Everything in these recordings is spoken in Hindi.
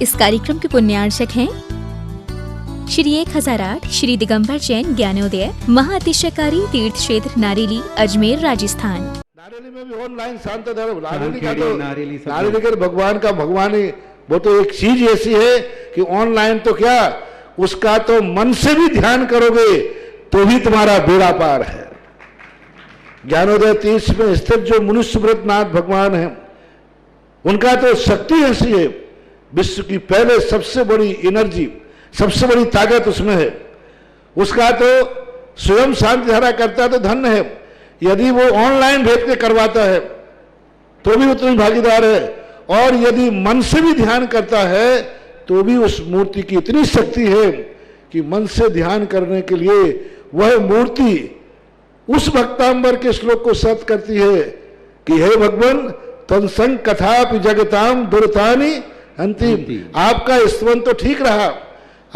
इस कार्यक्रम के पुण्यार्चक हैं श्री 1008 श्री दिगंबर जैन ज्ञानोदय महाअतिशयकारी तीर्थ क्षेत्र नारेली अजमेर राजस्थान। नारेली में भी ऑनलाइन शांत धर्म नारेली का भगवान का भगवान ही वो तो एक चीज ऐसी है कि ऑनलाइन तो क्या उसका तो मन से भी ध्यान करोगे तो भी तुम्हारा बेड़ा पार है। ज्ञानोदय तीर्थ में स्थित जो मुनि सुब्रतनाथ भगवान है उनका तो शक्ति ऐसी है, विश्व की पहले सबसे बड़ी एनर्जी सबसे बड़ी ताकत उसमें है। उसका तो स्वयं शांति धारा करता तो धन्य है, यदि वो ऑनलाइन भेज के करवाता है तो भी उतनी भागीदार है, और यदि मन से भी ध्यान करता है तो भी उस मूर्ति की इतनी शक्ति है कि मन से ध्यान करने के लिए वह मूर्ति उस भक्तांबर के श्लोक को सत्य करती है कि हे भगवान तत्संग कथापि जगताम दुर्तानि अंतिम। आपका स्मरण तो ठीक रहा,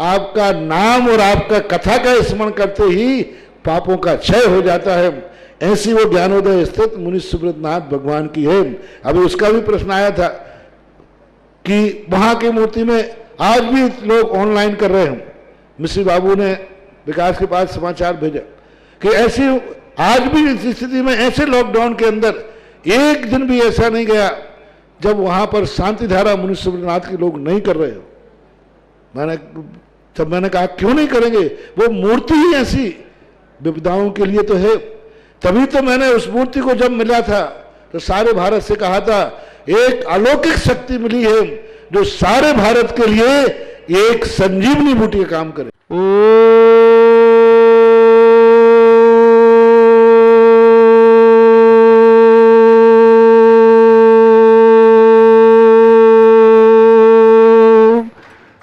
आपका नाम और आपका कथा का स्मरण करते ही पापों का क्षय हो जाता है। ऐसी वो ज्ञानोदय स्थित मुनि सुब्रतनाथ भगवान की है। अभी उसका भी प्रश्न आया था कि वहां की मूर्ति में आज भी लोग ऑनलाइन कर रहे हैं। मिश्री बाबू ने विकास के पास समाचार भेजा कि ऐसी आज भी इस स्थिति में ऐसे लॉकडाउन के अंदर एक दिन भी ऐसा नहीं गया जब वहां पर शांति धारा मुनि सुब्रतनाथ के लोग नहीं कर रहे हो। मैंने कहा क्यों नहीं करेंगे, वो मूर्ति ही ऐसी विपदाओं के लिए तो है। तभी तो मैंने उस मूर्ति को जब मिला था तो सारे भारत से कहा था एक अलौकिक शक्ति मिली है जो सारे भारत के लिए एक संजीवनी बूटी का काम करे।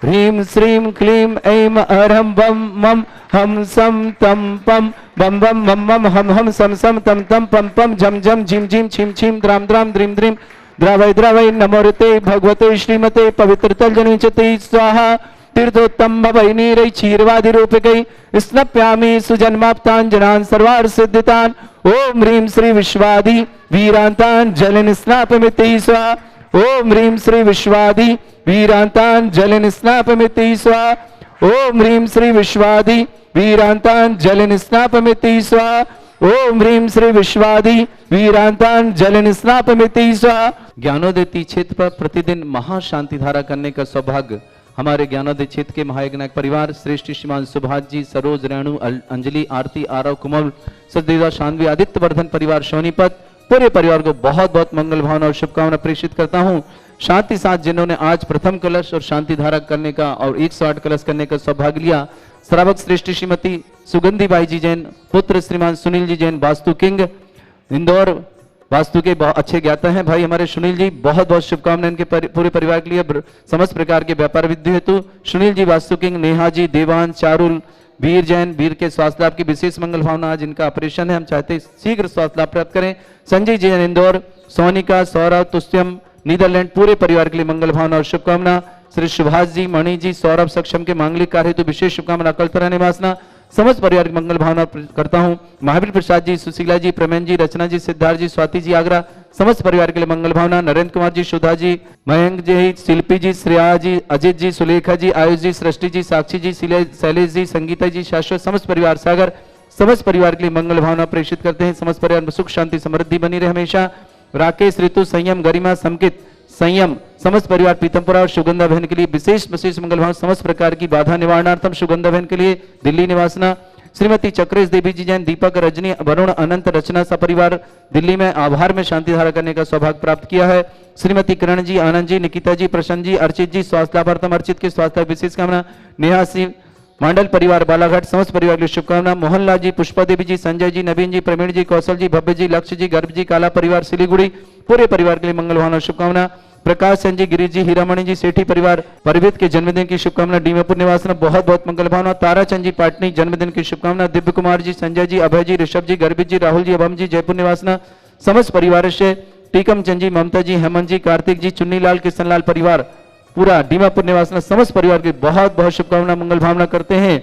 ह्रीं श्रीं क्लीं ऐं अरहं बम मम हम सम तम पम बम बम मम मम हम हम सम सम तम तम पम पम झम झम झिम झिम छिम छिम द्राम द्राम द्रीम द्रीम द्रावय द्रावय नमोरते भगवते श्रीमते पवित्रतल जनिचते स्वाहा तीर्थोत्तम भवै नीरै क्षीरवादि रूपकै स्नप्यामि सुजन्माप्ताञ्जनान् सर्वार्थ सिद्धितान्। ओम ह्रीं श्री विश्वादि वीरान्तान् जलेन स्नापयति स्वाहा। ओम ह्रीं श्री विश्वादि वीरान्तान् जलेन स्नापयति स्वाहा। ओम ह्रीं श्री विश्वादि वीरान्तान् जलेन स्नापयति स्वाहा। ओम ह्रीं श्री विश्वादि वीरान्तान् जलेन स्नापयति स्वाहा। ज्ञानोदय क्षेत्र पर प्रतिदिन महाशांति धारा करने का सौभाग्य हमारे ज्ञानोदय क्षेत्र के महायज्ञ परिवार श्रेष्ठ श्रीमान सुभाष जी, सरोज, रेणु, अंजलि, आरती, आरव, कुमल, सचदेवा, शानवी, आदित्य वर्धन परिवार, सोनीपत पूरे परिवार को बहुत बहुत मंगल भावना और शुभकामना प्रेषित करता हूं। शांति साथ जिन्होंने आज प्रथम कलश और शांति धारा करने का और 108 कलश करने का सौभाग्य लिया, श्रावक श्रेष्ठ श्रीमती सुगंधी बाई जी जैन, पुत्र श्रीमान सुनील जी जैन, वास्तु किंग इंदौर, वास्तु के बहुत अच्छे ज्ञाता हैं भाई हमारे सुनील जी, बहुत बहुत शुभकामनाएं इनके पूरे परिवार के लिए समस्त प्रकार के व्यापार विद्धि हेतु। सुनील जी, वास्तु किंग, नेहा जी, देवान, चारुल, वीर जैन, वीर के स्वास्थ्य लाभ की विशेष मंगल भावना। आज इनका ऑपरेशन है, हम चाहते हैं शीघ्र स्वास्थ्य लाभ प्राप्त करें। संजय जी जैन इंदौर, सोनिका, सौरभ, तुष्यम नीदरलैंड पूरे परिवार के लिए मंगल भावना और शुभकामना। श्री सुभाष जी, मणि जी, सौरभ सक्षम के मांगलिक कार्य हेतु विशेष शुभकामना। कल्पना निवासना समस्त परिवार की मंगल भावना करता हूं। महावीर प्रसाद जी, सुशीला जी, प्रमेन जी, रचना जी, सिद्धार्थ जी, स्वाति जी आगरा समस्त परिवार के लिए मंगल भावना। नरेंद्र कुमार जी, सुधा जी, मयंक जी, शिल्पी जी, श्रेया जी, अजित जी, सुलेखा जी, आयुष जी, सृष्टि जी, साक्षी जी, शैलेश जी, संगीता जी, शाश्वत समस्त परिवार, सागर समस्त परिवार के लिए मंगल भावना प्रेषित करते हैं। समस्त परिवार में सुख शांति समृद्धि बनी रहे हमेशा। राकेश, ऋतु, संयम, गरिमा, संकित, संयम समस्त परिवार पीतमपुरा और सुगंधा बहन के लिए विशेष मंगल भावना। समस्त प्रकार की बाधा निवारणार्थम सुगंधा बहन के लिए दिल्ली निवासना। श्रीमती चक्रेश देवी जी जैन, दीपक, रजनी, वरुण, अनंत, रचना सा परिवार दिल्ली में आभार में शांति धारा करने का सौभाग्य प्राप्त किया है। श्रीमती किरण जी, आनंद जी, निकिता जी, प्रसन्न जी, अर्चित जी स्वास्थ्य लाभार्थम, अर्चित के स्वास्थ्य विशेष कामना। नेहा सिंह मंडल परिवार बालाघाट समस्त परिवार के लिए शुभकामना। मोहनलाल जी, पुष्पा देवी जी, संजय जी, नवीन जी, प्रवीण जी, कौशल जी, भव्य जी, लक्ष्य जी, गर्भ जी, काला परिवार सिलीगुड़ी पूरे परिवार के लिए मंगल भावना शुभकामना। प्रकाश सेन जी, गिरीश जी, हीरामणि जी, सेठी परिवार परिवित के जन्मदिन की शुभकामना। डीमापुर निवासना बहुत बहुत मंगल भावना। ताराचंद जी पाटनी जन्मदिन की शुभकामना। दिव्य कुमार जी, संजय जी, अभय जी, ऋषभ जी, गर्भित जी, राहुल जी, अभम जी, जयपुर निवासना समस्त परिवार से। टीकम चंद जी, ममता जी, हेमंत जी, कार्तिक जी, चुन्नीलाल, किशनलाल परिवार पूरा डीमापुर निवासना समस्त परिवार की बहुत बहुत शुभकामना मंगल भावना करते हैं।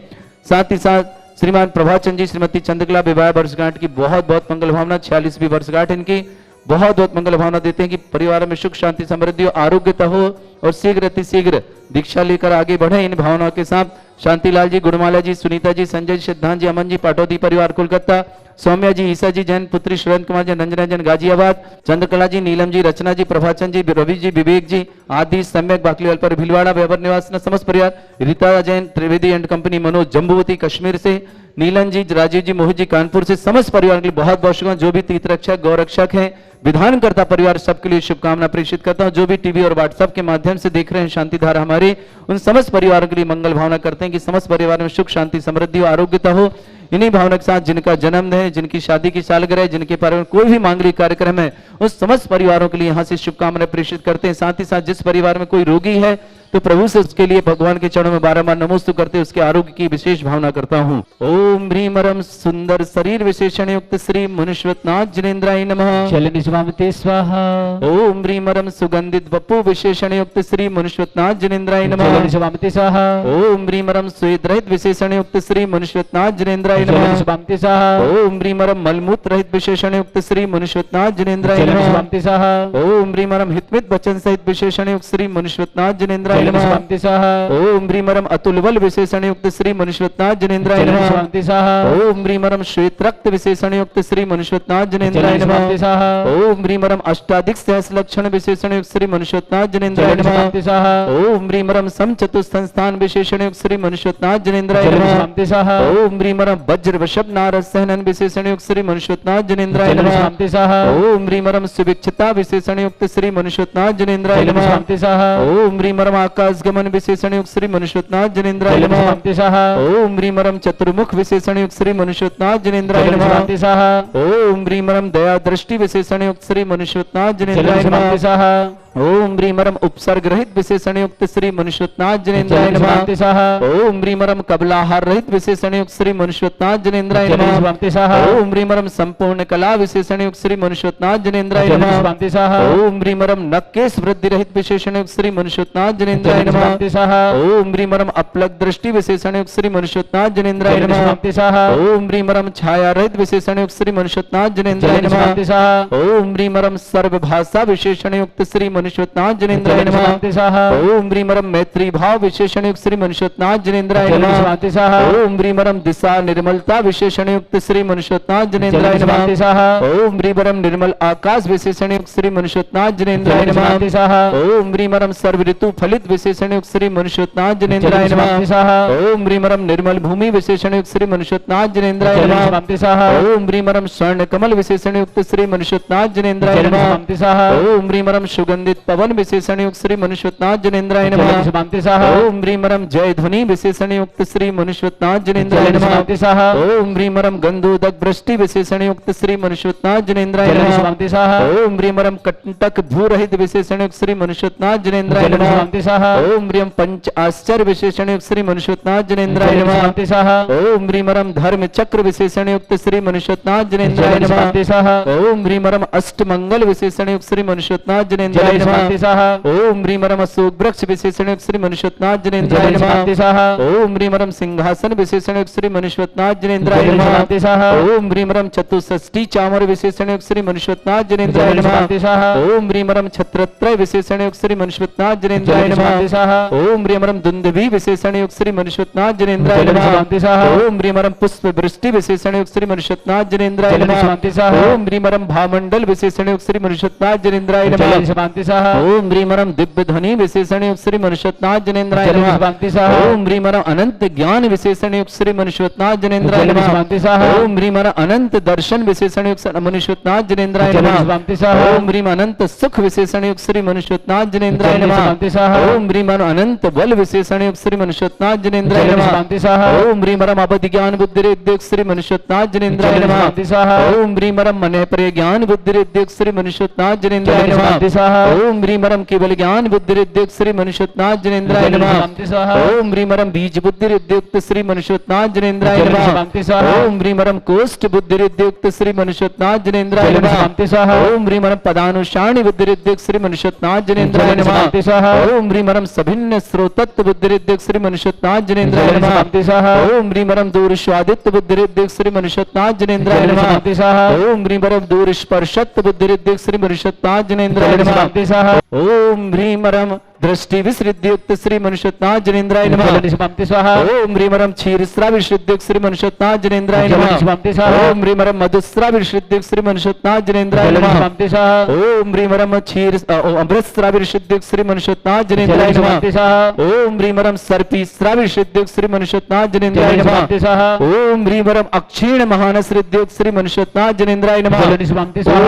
साथ ही साथ श्रीमान प्रभाचंद जी, श्रीमती चंद्रकला विवाह वर्षगांठ की बहुत बहुत मंगल भावना। 46वीं वर्षगांठ इनकी बहुत बहुत मंगल भावना देते हैं कि परिवार में सुख शांति समृद्धि और आरोग्यता हो और शीघ्र अतिशीघ्र दीक्षा लेकर आगे बढ़े। इन भावनाओं के साथ शांतिलाल जी, गुणमाला जी, सुनीता जी, संजय जी, सिद्धांत जी, अमन जी, पाटौदी परिवार कोलकाता, सौम्या जी, ईसा जी, जैन पुत्री, सुरेंद्र कुमार जी, रंजना जैन गाजियाबाद, चंद्रकला जी, नीलम जी, रचना जी, प्रभाचंद जी, रवि जी, विवेक जी आदि, सम्यक बाकलीवाल पर भिलवाड़ा, व्यवर निवास समस्त परिवार, रीता जैन त्रिवेदी एंड कंपनी, मनोज जम्बूवती कश्मीर से, नीलन जी, राजीव जी, मोहित जी कानपुर से, समस्त परिवार के लिए बहुत बहुत शुभकामनाएं। जो भी तीर्थ रक्षक गौ रक्षक हैं, विधानकर्ता परिवार सबके लिए शुभकामना प्रेषित करता हूं। जो भी टीवी और व्हाट्सएप के माध्यम से देख रहे हैं शांति धारा हमारे, उन समस्त परिवारों के लिए मंगल भावना करते हैं कि समस्त परिवार में सुख शांति समृद्धि और आरोग्यता हो। इन्हीं भावना के साथ जिनका जन्मदिन है, जिनकी शादी की सालगिरह है, जिनके परिवार में कोई भी मांगलिक कार्यक्रम है, उस समस्त परिवारों के लिए यहाँ से शुभकामनाएं प्रेषित करते हैं। साथ ही साथ जिस परिवार में कोई रोगी है तो प्रभु से उसके लिए भगवान के चरणों में बारंबार नमोस्तु करते उसके आरोग्य की विशेष भावना करता हूँ। ओम ह्रीमरम सुंदर शरीर विशेषण युक्त श्री मुनिश्वतनाथ जिनेन्द्राय नमः। चलनि स्वामिते स्वाहा। ओम ह्रीमरम सुगंधित वपु विशेषण युक्त श्री मुनिश्वतनाथ जिनेन्द्राय नमः। चलनि स्वामिते स्वाहा। ओम ह्रीमरम स्वेद रहित विशेषण युक्त श्री मुनिश्वतनाथ जिनेन्द्राय चलनि नमः। स्वामिते स्वाहा। ओम ह्रीमरम मलमूत्र रहित विशेषण युक्त श्री मुनिश्वतनाथ जिनेन्द्राय चलनि नमः। स्वामिते स्वाहा। ओम ह्रीमरम हितमित वचन सहित विशेषण युक्त श्री मुनिश्वतनाथ जिनेन्द्राय चलनि नमः। स्वामिते स्वाहा। ओम ह्रीमरम अतुल बल विशेषण युक्त श्री मुनिश्वतनाथ जिनेन्द्राय चलनि नमः। स्वामिते स्वाहा। ओम ह्रीमरम श्वेत रक्त विशेषण युक्त श्री मुनिश्वतनाथ जिनेन्द्राय चलनि नमः। स्वामिते स्वाहा। ओम ह्रीमरम अष्टाधिक सहस्र लक्षण विशेषण युक्त श्री मुनिश्वतनाथ जिनेन्द्राय चलनि नमः। स्वामिते स्वाहा। ओम ह्रीमरम समचतुस्थान विशेषण युक्त श्री मुनिश्वतनाथ जिनेन्द्राय चलनि नमः। स्वामिते स्वाहा। ओम ह्रीमरम वज्र वृषभ नारद सहनन विशेषण युक्त श्री मुनिश्वतनाथ जिनेन्द्राय चलनि नमः। स्वामिते स्वाहा। ओम ह्रीमरम सुविक्षता विशेषण युक्त श्री मुनिश्वतनाथ जिनेन्द्राय चलनि नमः। स्वामिते स्वाहा। ओम ह्रीमरम आकाश गमन विशेषण युक्त श्री मुनिश्वतनाथ जिनेन्द्राय चलनि नमः। स्वामिते स्वाहा। ओम ह्रीमरम चतुर्मुख विशेषण युक्त श्री मुनिश्वतनाथ जिनेन्द्राय चलनि नमः। स्वामिते स्वाहा। ओम ह्रीमरम दया दृष्टि विशेषण युक्त श्री मुनिश्वतनाथ जिनेन्द्राय चलनि स्वामिते नमः। स्वाहा। ओम ह्रीमरम उपसर्ग रहित विशेषण युक्त श्री मुनिश्वतनाथ जिनेन्द्राय चलनि नमः। स्वामिते स्वाहा। ओम ह्रीमरम कबलाहार रहित विशेषण युक्त श्री मुनिश्वतनाथ जिनेन्द्राय चलनि नमः। स्वामिते स्वाहा। ओम ह्रीमरम संपूर्ण कला विशेषण युक्त श्री मुनिश्वतनाथ जिनेन्द्राय चलनि नमः। स्वामिते स्वाहा। ओम ह्रीमरम नक्केश वृद्धि रहित विशेषण युक्त श्री मुनिश्वतनाथ जिनेन्द्राय चलनि नमः। स्वामिते स्वाहा। ओम ह्रीमरम अपलक दृष्टि विशेषण युक्त श्री मुनिश्वतनाथ जिनेन्द्राय चलनि नमः। स्वामिते स्वाहा। ओम ह्रीमरम छाया रहित विशेषण युक्त श्री मुनिश्वतनाथ जिनेन्द्राय चलनि नमः। स्वामिते स्वाहा। ओम ह्रीमरम सर्वभाषा विशेषण युक्त श्री मुनिश्वतनाथ जिनेन्द्राय चलनि नमः। स्वामिते स्वाहा। ओम ह्रीमरम मैत्री भाव विशेषण युक्त श्री मुनिश्वतनाथ जिनेन्द्राय चलनि नमः। स्वामिते स्वाहा। ओम ह्रीमरम दिशा निर्मलता विशेषण युक्त श्री मुनिश्वतनाथ जिनेन्द्राय चलनि स्वामिते नमः। स्वाहा। ओम ह्रीमरम निर्मल आकाश विशेषण युक्त श्री मुनिश्वतनाथ जिनेन्द्राय चलनि स्वामिते नमः। स्वाहा। ओम ह्रीमरम सर्व ऋतु फलित विशेषण युक्त श्री मुनिश्वतनाथ जिनेन्द्राय चलनि स्वामिते नमः। स्वाहा। ओम ह्रीमरम निर्मल भूमि विशेषण युक्त श्री मुनिश्वतनाथ जिनेन्द्राय चलनि नमः। स्वामिते स्वाहा। ओम ह्रीमरम स्वर्ण कमल विशेषण युक्त श्री मुनिश्वतनाथ जिनेन्द्राय चलनि नमः। स्वामिते स्वाहा। ओम ह्रीमरम सुगंधित पवन विशेषण युक्त श्री मुनिश्वतनाथ जिनेन्द्राय चलनि नमः। स्वामिते स्वाहा। ओम ह्रीमरम जय ध्वनि विशेषण युक्त श्री मुनिश्वतनाथ जिनेन्द्राय चलनि नमः। स्वामिते स्वाहा। ओम ह्रीमरम गंधोदक वृष्टि विशेषण युक्त श्री मुनिश्वतनाथ जिनेन्द्राय चलनि नमः। स्वामिते स्वाहा। ओम ह्रीमरम कंटक भू रहित विशेषण युक्त श्री मुनिश्वतनाथ जिनेन्द्राय चलनि नमः। स्वामिते स्वाहा। ओम ह्रीम पंच आश्चर्य विशेषण युक्त श्री मुनिश्वतनाथ जिनेन्द्राय चलनि नमः। स्वामिते स्वाहा। ओम ह्रीमरम धर्म चक्र विशेषण युक्त श्री मुनिश्वतनाथ जिनेन्द्राय चलनि नमः। स्वामिते स्वाहा। ओम ह्रीमरम अष्ट मंगल विशेषण युक्त श्री मुनिश्वतनाथ जिनेन्द्राय चलनि स्वामिते नमः। स्वाहा। ओम ह्रीमरम अशोक वृक्ष विशेषण युक्त श्री मुनिश्वतनाथ जिनेन्द्राय चलनि स्वामिते नमः। स्वाहा। ओम ह्रीमरम सिंहासन विशेषण युक्त श्री मुनिश्वतनाथ जिनेन्द्राय चलनि नमः। स्वामिते स्वाहा। ओम ह्रीमरम चतुष्षष्टि चामर विशेषण युक्त श्री मुनिश्वतनाथ जिनेन्द्राय चलनि नमः। स्वामिते स्वाहा। ओम ह्रीमरम छत्रत्रय विशेषण युक्त श्री मुनिश्वतनाथ जिनेन्द्राय चलनि नमः। स्वामिते स्वाहा। ओम ह्रीमरम दुंदुभि विशेषण युक्त श्री मुनिश्वतनाथ जिनेन्द्राय चलनि नमः। स्वामिते स्वाहा। ओम ह्रीमरम पुष्प वृष्टि विशेषण युक्त श्री मुनिश्वतनाथ जिनेन्द्राय चलनि नमः। स्वामिते स्वाहा। ओम ह्रीमरम भामंडल विशेषण युक्त श्री मुनिश्वतनाथ जिनेन्द्राय नमः। चलनि स्वामिते स्वाहा। ओम ह्रीमरम दिव्य ध्वनि विशेषण युक्त श्री मुनिश्वतनाथ जिनेन्द्राय चलनि नमः। स्वामिते स्वाहा। ओम ह्रीमरम अनंत ज्ञान विशेषण युक्त श्री मुनिश्वतनाथ जिनेन्द्राय चलनि नमः। स्वामिते स्वाहा। ओम ह्रीमरम अनंत दर्शन विशेषण युक्त मुनिश्वतनाथ जिनेन्द्राय चलनि नमः। स्वामिते स्वाहा। ओम ह्रीम अनंत सुख विशेषण युक्त श्री मुनिश्वतनाथ जिनेन्द्राय चलनि नमः। स्वामिते स्वाहा। ओम ह्रीमरम अनंत बल विशेषण युक्त श्री मुनिश्वतनाथ जिनेन्द्राय चलनि नमः। स्वामिते स्वाहा। ओम ह्रीमरम अवधि ज्ञान बुद्धि रिद्युक्त श्री मुनिश्वतनाथ जिनेन्द्राय चलनि नमः। स्वामिते स्वाहा। ओम ह्रीमरम मन पर ज्ञान बुद्धि रिद्युक्त श्री मुनिश्वतनाथ जिनेन्द्राय चलनि नमः। स्वामिते स्वाहा। ओम ह्रीमरम केवल ज्ञान बुद्धिरुद्योग श्री मनुष्योत्नाथ जनेन्द्राय नमः। शांति स्वाहा। ओम ह्रीमरम बीज बुद्धिरुद्योग श्री मनुष्योत्नाथ जनेन्द्राय नमः। शांति स्वाहा। ओम ह्रीमरम कोष्ठ बुद्धिरुद्योग श्री मनुष्योत्नाथ जनेन्द्राय नमः। शांति स्वाहा। ओम ह्रीमरम पदानुषाणी बुद्धिरुद्योग श्री मनुष्योत्नाथ जनेन्द्राय नमः। शांति स्वाहा। ओम ह्रीमरम सभिन्न स्रोतत्व बुद्धिरुद्योग श्री मनुष्योत्नाथ जनेन्द्राय नमः। शांति स्वाहा। ओम ह्रीमरम दूर स्वादित्व बुद्धिरुद्योग श्री मनुष्योत्नाथ जनेन्द्राय नमः। शांति स्वाहा। ओम ह्रीमरम दूर स्पर्शत्व बुद्धिरुद्योग श्री मनुष्योत्नाथ जनेन्द्राय नमः। शांति स्वाहा। ओम ह्रीमरम दृष्टि विश्रुद्युक्त श्री मनुष्योत्नाथ जनेन्द्राय नमः। शांति स्वाहा। ओम ह्रीमरम क्षीरस्रा विश्रुद्युक्त श्री मनुष्योत्नाथ जनेन्द्राय नमः। शांति स्वाहा। ओम ह्रीमरम मधुस्रा विश्रुद्युक्त श्री मनुष्योत्नाथ जनेन्द्राय नमः। शांति स्वाहा। ओम ह्रीमरम अमृतस्रा विश्रुद्युक्त श्री मनुष्योत्नाथ जनेन्द्राय नमः। शांति स्वाहा। ओम ह्रीमरम सर्पीस्रा विश्रुद्युक्त श्री मनुष्योत्नाथ जनेन्द्राय नमः। शांति स्वाहा। ओम ह्रीमरम अक्षीण महानसृद्युक्त श्री मनुष्योत्नाथ जनेन्द्राय नमः। शांति स्वाहा।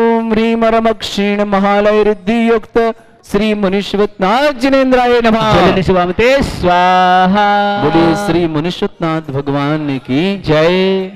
ओम ह्रीमरम अक्षीण महालय रिद्धि युक्त श्री मनुष्योत्नाथ जनेन्द्राय नमः। स्वामते स्वाहा। बोलिए श्री मनुष्योत्नाथ भगवान की जय।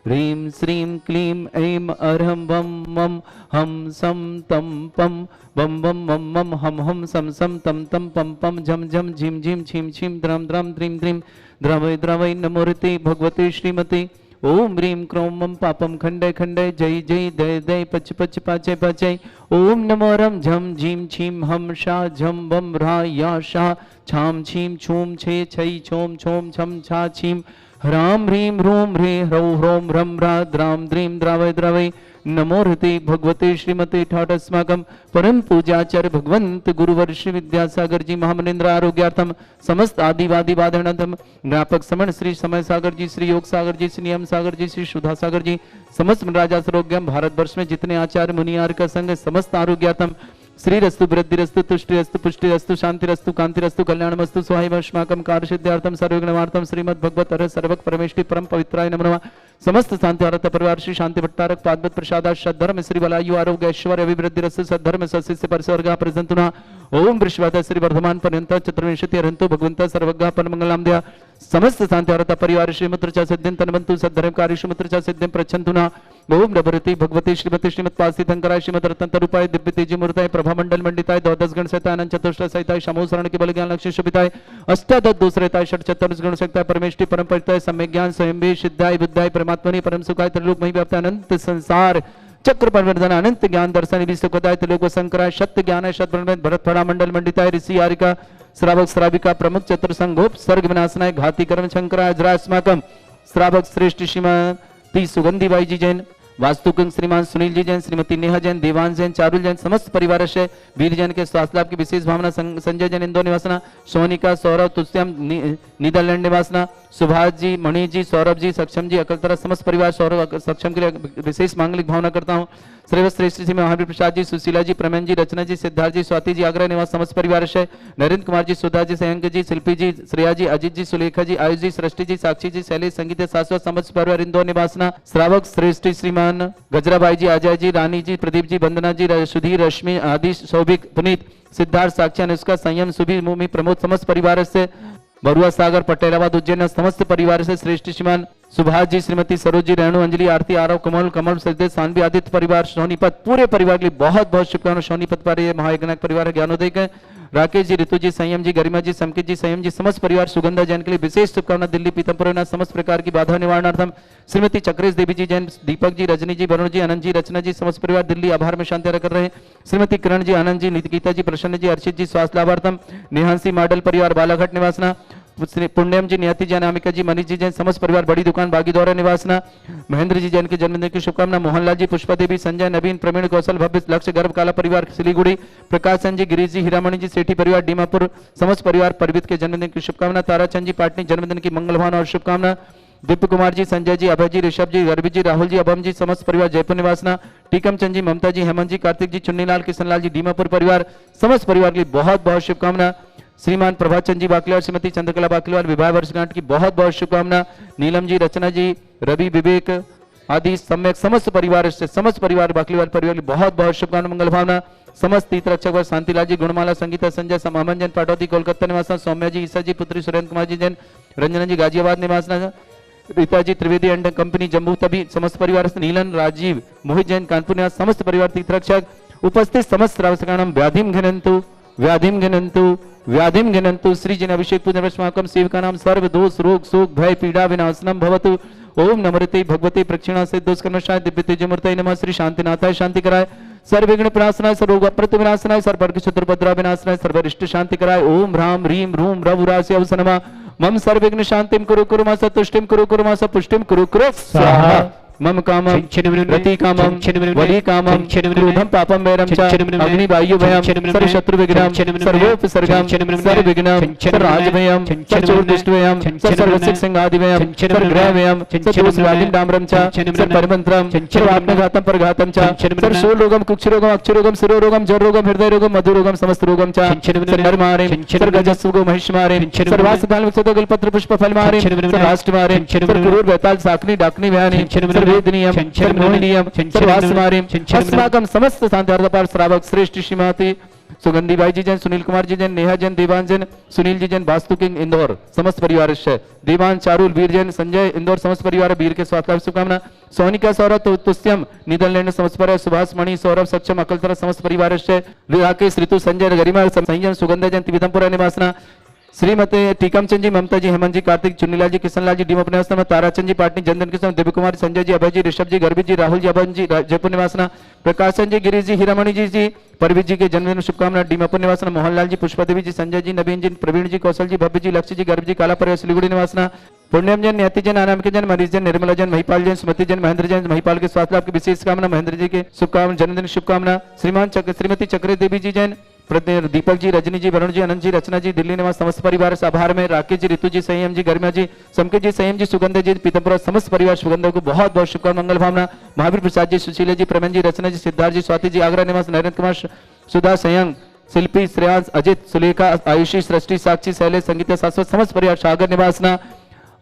ह्रीं श्रीं क्लीं ऐं अरहं वं मं हम सम तम पम बम बम मम मम हम हम सम सम तम तम पम पम झम झम झिम झिम छिम छिम द्रम द्रम द्रीम द्रीम द्रवै द्रवै नमोरते भगवते श्रीमते ओम ह्रीं क्रों मम पापम खंडय खंडय जय जय दय दय पच पच पाचय पाचय ओम नमो रम झम झीम छीम हम शा झम बम रा या शा छाम छीम छूम छे छई छोम छोम छम छा छीम ह्रां ह्रीं ह्रूं ह्रे ह्रौ ह्रौं ह्रं ह्रा द्रां द्रीं द्रावय द्रवै नमो हृते भगवते श्रीमते ठाट अस्माकं परम पूजाचार्य भगवंत गुरुवर श्री विद्यासागर जी महामनेन्द्र आरोग्यार्थम समस्त आदिवादी वादनार्थम ज्ञापक समण श्री समय सागर जी, श्री योग सागर जी, श्री नियम सागर जी, श्री सुधा सागर जी, समस्त राजा आरोग्यम भारतवर्ष में जितने आचार्य मुनियार का संग समस्त आरोग्यार्थम श्री रस्तु वृद्धि रस्तु तुष्टि रस्तु पुष्टि रस्तु शांति रस्तु कांति रस्तु कल्याणमस्तु स्वाहिवश्माकम कार्यसिद्ध्यार्थम सर्वज्ञार्थम श्रीमद् भगवत अरह सर्वक परमेष्टि परम पवित्राय नमः नमः। समस्त शांति आरत परिवार श्री शांति भट्टारक पादवत प्रसादा सद्धर्म श्री बलायु आरोग्य ऐश्वर्य अभिवृद्धि रस्तु सद्धर्म सस्यस्य परिसर्गा प्रसंतुना ओम वृषभात श्री वर्धमान पर्यंत चतुर्विंशति अरंतो भगवंत सर्वज्ञ परमंगलाम दया समस्त शांति आरत परिवार श्रीमत्र च सिद्धिं तन्वन्तु सद्धर्म कार्य श्रीमत्र च सिद्धिं प्रच्छन्तुना ओम नभरति भगवती श्रीमती श्रीमत् पासितंकराय श्रीमद रत्न तरूपाय दिव्य तेजी मूर्ताय प्रभा मंडल मंडिताय द्वादश गण सहिताय चतुष्ट सहिताय शमो शरण के बल ज्ञान लक्ष्य शोभिताय अष्टादश दूसरेताय षट चतुर्श गण सहिताय परमेष्टि परम परिताय सम्यक ज्ञान स्वयं सिद्धाय बुद्धाय परमात्मनि परम सुखाय त्रिलोक मही व्याप्त अनंत संसार चक्र परिवर्तन अनंत ज्ञान दर्शन विश्वकोदाय त्रिलोक शंकराय सत्य ज्ञान शत भरत फड़ा मंडल मंडिताय ऋषि आरिका श्रावक श्राविका प्रमुख चतुर संगोप सर्ग विनाशनाय घाती कर्म शंकराय अजरास्माकम श्रावक श्रेष्ठ श्रीमती सुगंधी बाई जी जैन वास्तुकंग श्रीमान सुनील जी जैन, श्रीमती नेहा जैन, देवान जैन, चारुल जैन, समस्त परिवार से वीर जैन के स्वास्थ्य लाभ की विशेष भावना संजय जैन इंदौर निवासना, सोनिका सौरभ तुलस्याम नीदरलैंड निवासना, सुभाष जी, मणि जी, सौरभ जी, सक्षम जी, अकलतरा समस्त परिवार सौरभ सक्षम के लिए विशेष मांगलिक भावना करता हूँ। श्रेष्ठ जी महावीर प्रसाद जी, सुशीला जी, प्रमेन जी, रचना जी, सिद्धार्थ जी, स्वाति जी, आगरा निवास समस्त परिवार से नरेंद्र कुमार जी, सुधा जी, सयंक जी, शिल्पी जी, श्रेया जी, अजित जी, सुलेखा जी, आयुष जी, सृष्टि जी, साक्षी जी, शैलेश संगीत शाश्वत समस्त परिवार इंदौर निवासना, श्रावक श्रेष्ठ श्रीमान गजराबाई जी, अजय जी, रानी जी, प्रदीप जी, वंदना जी, सुधीर, रश्मि, आदि, सौभिक, पुनीत, सिद्धार्थ, साक्षी, अनुष्का, संयम, सुबीर, मुमि, प्रमोद समस्त परिवार से बरुआ सागर पटेलाबाद उज्जैन समस्त परिवार से श्रेष्ठ श्रीमान सुभाष जी, श्रीमती सरोज जी, रेणु, अंजलि, आरती, आरव, कमल, कमल, सजदे, सानवी, आदित्य परिवार, सोनीपत पूरे परिवार के लिए बहुत बहुत शुभकामनाएं। सोनीपत पर ये महायज्ञनायक परिवार ज्ञानोदय के राकेश जी, ऋतु जी, संयम जी, गरिमा जी, संकित जी, संयम जी, समस्त परिवार सुगंधा जैन के लिए विशेष शुभकामना। दिल्ली पीतमपुर समस्त प्रकार की बाधा निवारणार्थम श्रीमती चक्रेश देवी जी जैन, दीपक जी, रजनी जी, वरुण जी, अनंत जी, रचना जी, समस्त परिवार दिल्ली आभार में शांति कर रहे हैं। श्रीमती किरण जी, आनंद जी, गीता जी, प्रसन्न जी, अर्षित जी, स्वास्थ्य लाभार्थम नेहांसी मॉडल परिवार बालाघाट निवासना, पुण्यम जी, नियति जैन, अमिका जी, मनीष जी जैन, समस्त परिवार बड़ी दुकान बागी द्वारा निवासना, महेंद्र जी जैन के जन्मदिन की शुभकामना। मोहनलाल जी, पुष्पा देवी, संजय, नवीन, प्रवीण, कौशल, भव्य, लक्ष्य, गर्भ काला परिवार सिलीगुड़ी, प्रकाशन जी, गिरीश जी, हीरामणि जी, सेठी परिवार डीमापुर समस्त परिवार परवित के जन्मदिन की शुभकामना। ताराचंद जी पाटनी जन्मदिन की मंगल भावना और शुभकामना। दिव्य कुमार जी, संजय जी, अभय जी, ऋषभ जी, गर्भी जी, राहुल जी, अभम जी, समस्त परिवार जयपुर निवासना। टीकम चंद जी, ममता जी, हेमंत जी, कार्तिक जी, चुन्नीलाल, किशनलाल जी, डीमापुर परिवार समस्त परिवार के लिए बहुत बहुत शुभकामना। श्रीमान प्रभाचंद जी बाकलिवाल, श्रीमती चंद्रकला बाकलिवाल विवाह वर्षगांठ की बहुत बहुत शुभकामना। नीलम जी, रचना जी, रवि, विवेक, आदि सम्यक समस्त परिवार से समस्त परिवार बाकलीवाल परिवार की बहुत बहुत शुभकामना मंगल भावना। समस्त तीर्थरक्षक व शांतिलाल जी, गुणमाला, संगीता, संजय, समामन जैन पाटौदी कोलकाता निवासना, सौम्या जी, ईसा जी पुत्री सुरेंद्र कुमार जी जैन, रंजना जी गाजियाबाद निवासना, रीता जी त्रिवेदी एंड कंपनी जम्मू तभी समस्त परिवार, नीलन राजीव मोहित जैन कानपुर निवास समस्त परिवार तीर्थरक्षक उपस्थित समस्त श्रावकाणां व्याधिम घिनन्तु व्याधिम घिनन्तु व्याधिम घिनन्तु श्री जन अभिषेक पूजन वर्षमाकम सेवकानां सर्व दोष रोग शोक भय पीड़ा विनाशनम भवतु। ओम नमृते भगवते प्रक्षिणा से दोष कर्मशाय दिव्य तेजमूर्तये नमः। श्री शांतिनाथाय शांति कराय, सर्वविघ्न प्रणाशनाय, सर्वरोग प्रतिविनाशनाय, सर्ववर्ग चतुर्भद्रा विनाशनाय, सर्वरिष्ट शांति कराय। ओम ह्राम ह्रीम रूम रघुरास्य अवसनमा मम सर्वविघ्न शांतिम कुरु कुरु मा सतुष्टिम कुरु कुरु मा सपुष्टिम कुरु कुरु स्वाहा। मम कामं रति कामं वली कामं क्रोधं पापं वैरं च अग्निवायु भयं सर्वशत्रु विघ्नं सर्वोपसर्गं सर्वविघ्नं सर्वराजभयं सर्वचोरदुष्टभयं सर्वसिक सिंहादिभयं सर्वग्रहभयं सर्वदोषवादिं डाम्रं च सर्वपरिमन्त्रं सर्वात्मघातं परघातं च सर्वशूलरोगं कुक्षरोगं अक्षरोगं शिरोरोगं जररोगं हृदयरोगं मधुरोगं समस्तरोगं च सर्वनरमारिं सर्वगजस्सुगो महिषमारिं सर्वासदाल विक्षतगलपत्र पुष्पफलमारिं सर्वाष्टमारिं सर्वक्रूर बेताल साकनी डाकनी भयानी वेदनीयम सर्वमोहनीयम सर्वास्मारिम अस्माकं समस्त शांतिपार श्रावक श्रेष्ठ श्रीमती सुगंधी बाई जी जैन, सुनील कुमार जी जैन, नेहा जैन, देवान जैन, सुनील जी जैन, वास्तु किंग इंदौर समस्त परिवार से देवान चारुल वीर जैन, संजय इंदौर समस्त परिवार वीर के स्वास्थ्य लाभ शुभकामना। सोनिका सौरभ तुष्यम नीदरलैंड समस्त परिवार, सुभाष मणि सौरभ सक्षम अकलतरा समस्त परिवार से राकेश ऋतु संजय गरिमा संयम सुगंधा जैन विधमपुरा निवासना, श्रीमती टीकमचंद जी, ममता जी, हेमंत जी, कार्तिक, चुन्नीलाल जी, किशनलाल जी डीम अपने में, ताराचंद जी पाटनी, जनधन किशन, देवी कुमार, संजय जी, अभय जी, ऋषभ जी, गर्भित जी, राहुल जी, अभन जी जयपुर निवासना, प्रकाशन जी, गिरीश जी, हीरामणि जी परवीर जी के जन्मदिन शुभकामना। डीमापुर निवासना, मोहनलाल जी, पुष्पादेवी जी, संजय जी, नवीन जी, प्रवीण जी, कौशल जी, भव्य जी, लक्ष्य जी, गर्भ जी, काला परिवार सिलीगुड़ी निवासना, पुण्यम जैन, न्याति जैन, अनामिका जैन, मरीज जैन, निर्मला जैन, महिपाल जैन, स्मृति जैन, महेंद्र जैन, महिपाल के स्वास्थ्य लाभ की विशेष कामना। महेंद्र जी के शुभकामना जन्मदिन शुभकामना। श्रीमती चक्र देवी जी जैन, दीपक जी, रजनी जी, वरुण जी, अनंत जी, रचना जी, दिल्ली निवास समस्त परिवार से आभार में, राकेश जी, ऋतु जी, संयम जी, गर्मिया जी, संकेत जी, संयम जी, सुगंधा जी, पीतमपुरा समस्त परिवार सुगंधा को बहुत बहुत शुभकामना मंगल भावना। महावीर प्रसाद जी, सुशीला जी, प्रमेन जी, रचना जी, सिद्धार्थ जी, स्वाति जी, आगरा निवास, नरेंद्र कुमार, सुधा, संयंग, शिल्पी, श्रेयांश, अजित, सुलेखा, आयुषी, सृष्टि, साक्षी, शैलेश, संगीता, शाश्वत समस्त परिवार सागर निवासना।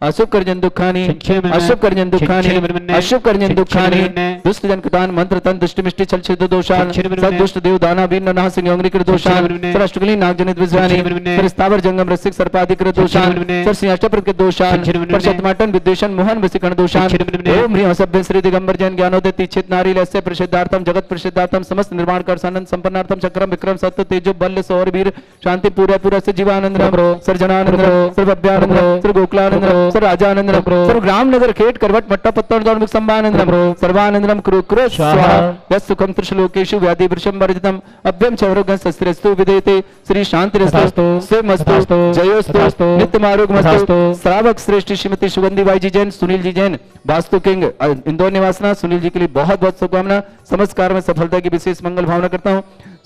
अशुभ करजन दुखानी अशुभ करजन दुखानी अशुभ करजन दुखानी दुष्ट जन कृतान मंत्र तन दुष्ट मिष्टि छल छिद दोषान सद दुष्ट देव दाना वीर नरह सिंह योगनी कृत दोषान सर अष्टकली नाग जनित विज्ञानी सर स्थावर जंगम रसिक सर्पादि कृत दोषान सर सिंहाष्टप्रद के दोषान पर शतमाटन विद्वेषण मोहन विसिकण दोषान ओम ह्रीं सभ्य श्री दिगंबर जैन ज्ञानोदय तीक्षित नारी लस्य प्रसिद्धार्थम जगत प्रसिद्धार्थम समस्त निर्माण कर सानंद संपन्नार्थम चक्रम विक्रम सत्य तेजो बल्य सौर वीर शांति पूरा पूरा से Jeevanand sir Jananand sir Bhavyanand sir Gokulanand sir Rajanandam sir ग्रामनगर खेट करवट मट्टा पत्तन दौड़ संबानंदम सर्वानंदम कुरु कुरु स्वाहा यस्सुखम त्रिशलोकेषु व्याधि वृषम वर्जितम अभ्यम चौरोगं शस्त्रस्तु विदेते श्री शांतिरस्तु शिवमस्तु जयोस्तु नित्यमारोग्यमस्तु। श्रावक श्रेष्ठ श्रीमती सुगंधी बाई जी जैन, सुनील जी जैन, वास्तु किंग इंदौर निवासना, सुनील जी के लिए बहुत बहुत शुभकामना। समस्त कार्य में सफलता की विशेष मंगल भावना करता हूँ।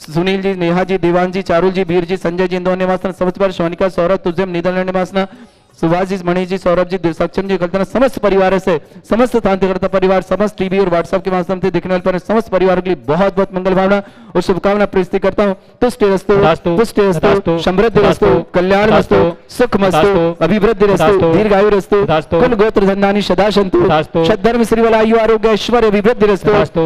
सुनील जी, नेहा जी, देवान जी, चारुल जी, वीर जी, संजय जी इंदौर निवासना, समस्त पर सोनिका, सौरभ, तुझम नीदरलैंड निवासना, सुभाष जी, मणि जी, सौरभ जी, सक्षम जी, कल्पना समस्त परिवार से समस्त शांतिकर्ता परिवार समस्त टीवी और व्हाट्सएप के माध्यम से देखने वाले पर समस्त परिवार के लिए बहुत बहुत मंगल भावना और शुभकामना प्रेषित करता हूँ। तुष्टिरस्तु पुष्टिरस्तु समृद्धिरस्तु कल्याणमस्तु सुखमस्तु अभिवृद्धिरस्तु दीर्घायुरस्तु कुल गोत्र धन्यानि सदा सन्तु सद्धर्म श्रीवलायु आरोग्य ऐश्वर्य अभिवृद्धिरस्तु।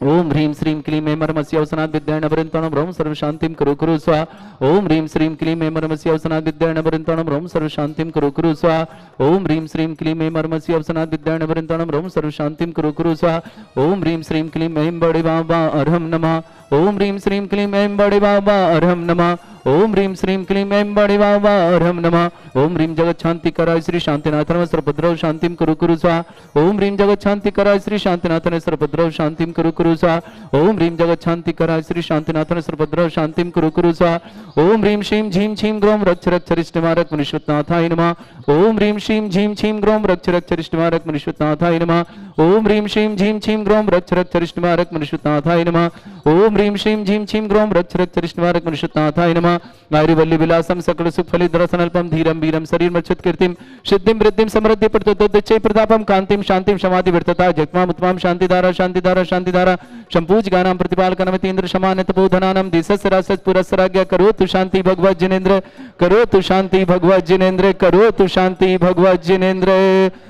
ओम ह्रीं श्रीं क्लीं ऐं मर्मस्य अवसनात् विद्यायण वृंतणं ब्रह्म सर्व शांतिं कुरु कुरु स्वाहा। ओम ह्रीं श्रीं क्लीं ऐं मर्मस्य अवसनात् विद्यायण वृंतणं ब्रह्म सर्व शांतिं कुरु कुरु स्वाहा। ओम ह्रीं श्रीं क्लीं ऐं मर्मस्य अवसनात् विद्यायण वृंतणं ब्रह्म सर्व शांतिं कुरु कुरु स्वाहा। ओम ह्रीं श्रीं क्लीं ऐं बड़े बाबा अर्हं नमः। ओम ह्रीं श्रीं क्लीं ऐं बड़े बाबा अर्हं नमः। ओम ह्रीं श्रीं क्लीं ऐं बड़े बाबा अर्हं नमः। ओम ह्रीं जगत शांति कराय श्री शांतिनाथन सर्वभद्रव शांतिं कुरु कुरु स्वाहा। ओम ह्रीं जगत शांति कराय श्री शांतिनाथन सर्वभद्रव शांतिं कुरु कुरु स्वाहा। ओम ह्रीं जगत शांति कराय श्री शांतिनाथन सर्वभद्रव शांतिं कुरु कुरु स्वाहा। ओम ह्रीं श्रीं झीं छीं ग्रों रक्ष रक्ष रिष्टमारक मुनिश्वतनाथाय नमः। ओम ह्रीं श्रीं झीं छीं ग्रों रक्ष रक्ष रिष्टमारक मुनिश्वतनाथाय नमः। ओम ह्रीं श्रीं झीं छीं ग्रों रक्ष रक्ष रिष्टमारक मुनिश्वतनाथाय नमः। ओम ह्रीं श्रीं झीं छीं ग्रों रक्ष रक्ष रिष्टमारक मुनिश्वतनाथाय नमः। नारीवल्ली विलासम सकल सुख फलित रसनल्पम धीरम वीरम शरीर मच्छुत कीर्तिम सिद्धिम वृद्धिम समृद्धि प्रतोदच्चै प्रतापम कांतिम शांतिम समाधि वर्तता जगमाम उत्तमाम शांतिधारा शांतिधारा शांतिधारा शंपूज गानाम प्रतिपालकनमतीन्द्र शमानित बोधनानम दिशस रासस पुरस्सराज्ञा करो तु शांति भगवत जिनेन्द्र करो तु शांति भगवत जिनेन्द्र करो तु शांति भगवत जिनेन्द्र।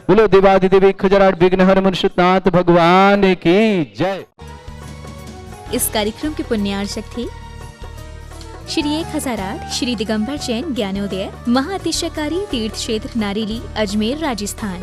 बोलो देवाधिदेवी खजराट विघ्नहर मुनिषनाथ भगवान की जय। इस कार्यक्रम के पुण्यार्चक थे श्री 1008 श्री दिगंबर जैन ज्ञानोदय महाअतिशयकारी तीर्थ क्षेत्र नारेली अजमेर राजस्थान।